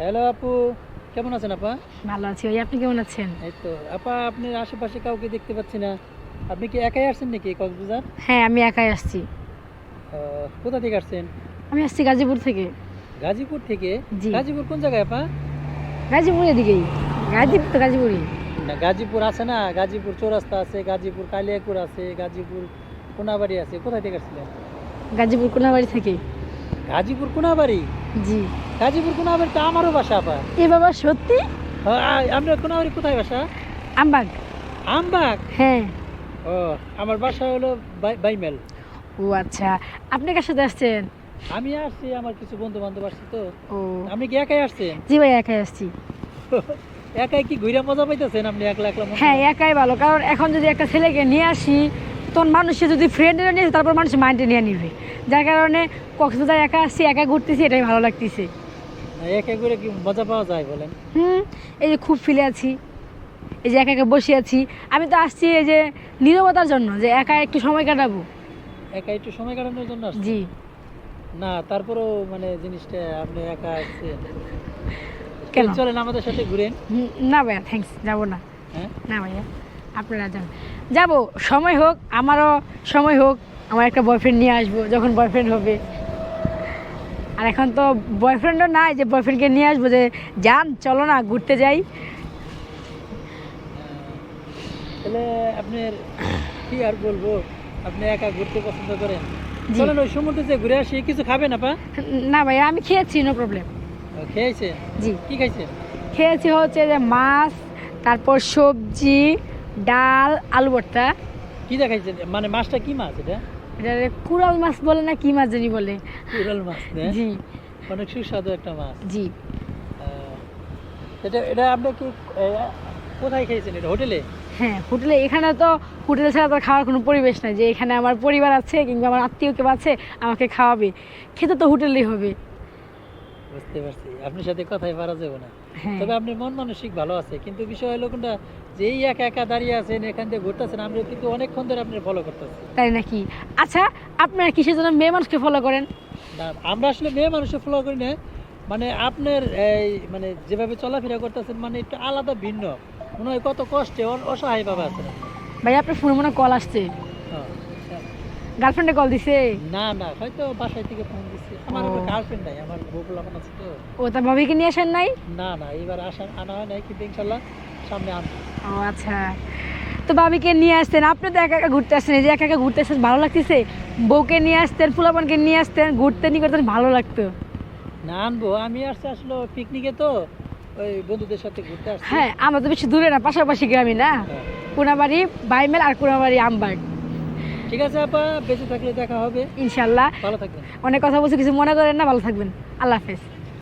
Hello আপু, কেমন আছেন আপা? ভালো আছি ভাই, আপনি কেমন আছেন? এই তো আপা, আপনার আশেপাশে কাউকে দেখতে পাচ্ছি না। আপনি কি একাই আসছেন নাকি কক্সবাজার? হ্যাঁ, আমি একাই আসছি। কোথা থেকে আসছেন? আমি আসছি গাজীপুর থেকে। গাজীপুর থেকে? জি, গাজীপুর কোন জায়গায় আপা? গাজীপুর এদিকেই। গাজীপুর তো গাজীপুরই। না, গাজীপুর আছে না, গাজীপুর চৌরাস্তা আছে, গাজীপুর কালিয়াকুর আছে, গাজীপুর কোনাবাড়ি আছে, কোথায় থেকে আসছিলেন? গাজীপুর কোনাবাড়ি থেকে। গাজীপুর কোনাবাড়ি? জি। গাজীপুর কোনাবাড়ি তো আমারও বাসা আপা। এ বাবা, সত্যি? আপনার কোনাবাড়ি কোথায় বাসা? আমবাগ। আমবাগ? হ্যাঁ। ও, আমার বাসা হলো বাইমেল। ও আচ্ছা, আপনি কার সাথে আসছেন? আমি আসছি, আমার কিছু বন্ধু বান্ধব আসছে তো। ও আপনি কি একাই আসছেন? জি ভাই, একাই আসছি। একাই কি ঘুরে মজা পাইতেছেন আপনি একলা একলা মনে হ্যাঁ, হয়? একাই ভালো, কারণ এখন যদি একটা ছেলেকে নিয়ে আসি তখন মানুষে যদি ফ্রেন্ডেরা নিয়ে আসে, তারপর মানুষ মাইন্ডে নিয়ে নিবে। যার কারণে কক্সবাজার একা আসছি, একা ঘুরতেছি, এটাই ভালো লাগতেছে। না, একা ঘুরে কি মজা পাওয়া যায় বলেন? এই যে খুব ফিলে আছি, এই যে একা একা বসে আছি। আমি তো আসছি এই যে নীরবতার জন্য, যে একা একটু সময় কাটাবো। একা একটু সময় কাটানোর জন্য আসছেন? জি। না, তারপরেও মানে জিনিসটা আপনি একা আসছেন। কেন? চলেন আমাদের সাথে ঘুরেন। না ভাইয়া, থ্যাঙ্কস, যাবো না। হ্যাঁ, না ভাইয়া, আপনারা যান। যাবো, সময় হোক, আমারও সময় হোক, আমার একটা বয়ফ্রেন্ড নিয়ে আসবো যখন বয়ফ্রেন্ড হবে। আর এখন তো বয়ফ্রেন্ডও নাই যে বয়ফ্রেন্ডকে নিয়ে আসবো যে যান চলো না ঘুরতে যাই। তাহলে আপনার কি আর বলবো, আপনি একা ঘুরতে পছন্দ করেন। জি। চলেন ওই সমুদ্রে যে ঘুরে আসি। কিছু খাবেন আপা? না ভাইয়া, আমি খেয়েছি, নো প্রবলেম। খেয়েছেন? জি, কি খাইছেন? খেয়েছি হচ্ছে যে মাছ, তারপর সবজি, ডাল, আলু ভর্তা। কি দেখাইছেন? মানে মাছটা কি মাছ এটা? এটা কুড়াল মাছ বলে না কি মাছ জানি বলে। কুরাল মাছ না? জি। অনেক সুস্বাদু একটা মাছ। জি। আহ, এটা এটা আপনি কি কোথায় খেয়েছেন? এটা হোটেলে? হ্যাঁ, হোটেলে। এখানে তো হোটেলে ছাড়া তো খাওয়ার কোনো পরিবেশ নাই, যে এখানে আমার পরিবার আছে কিংবা আমার আত্মীয় কেউ আছে আমাকে খাওয়াবে, খেতে তো হোটেলেই হবে। বুঝতে পারছি, আপনার সাথে কথাই পারা যাবে না। হ্যাঁ। তবে আপনার মন মানসিক ভালো আছে, কিন্তু বিষয় হলো কোনটা, যে এই একা একা দাঁড়িয়ে আছেন এখান দিয়ে ঘুরতেছেন, আমরা কিন্তু অনেকক্ষণ ধরে আপনার ফলো করতেছি। তাই নাকি? আচ্ছা, আপনারা কিসের জন্য মেয়ে মানুষকে ফলো করেন? না, আমরা আসলে মেয়ে মানুষের ফলো করি না। মানে আপনার এই মানে যেভাবে চলাফেরা করতেছেন, মানে একটু আলাদা ভিন্ন মনে হয়। কত কষ্টে অসহায় ভাবে আছেন আপনি। ভাই, আপনার ফোনে মনে কল আসছে। হ্যাঁ। গার্লফ্রেন্ডে কল দিছে? না না, হয়তো বাসায় থেকে ফোন দিচ্ছে। আমার ও। গার্লফ্রেন্ড নাই, আমার বউ পোলাপান আছে তো। ও, তার ভাবিকে নিয়ে আসেন নাই? না না, এবার আনা হয় নাই, কিন্তু ইনশাল্লাহ সামনে আনবো। ও আচ্ছা, তো ভাবিকে নিয়ে আসতেন। আপনি তো একা একা ঘুরতে আসছেন, এই যে একা একা ঘুরতে আসছেন, ভালো লাগতেছে? বউকে নিয়ে আসতেন, ফুলাপানকে নিয়ে আসতেন, ঘুরতে নিয়ে করতেন, ভালো লাগতো। না, আনবো। আমি আসছি আসলে পিকনিকে তো, ওই বন্ধুদের সাথে ঘুরতে আসছি। হ্যাঁ, আমরা তো বেশি দূরে না, পাশাপাশি গ্রামে না। হ্যাঁ। কোনাবাড়ি বাইমেল আর কোনাবাড়ি আমবাগ। ঠিক আছে আপা, বেঁচে থাকলে দেখা হবে। ইনশাল্লাহ। ভালো থাকবেন। অনেক কথা বলছি, কিছু মনে করেন না, ভালো থাকবেন। আল্লাহ হাফেজ।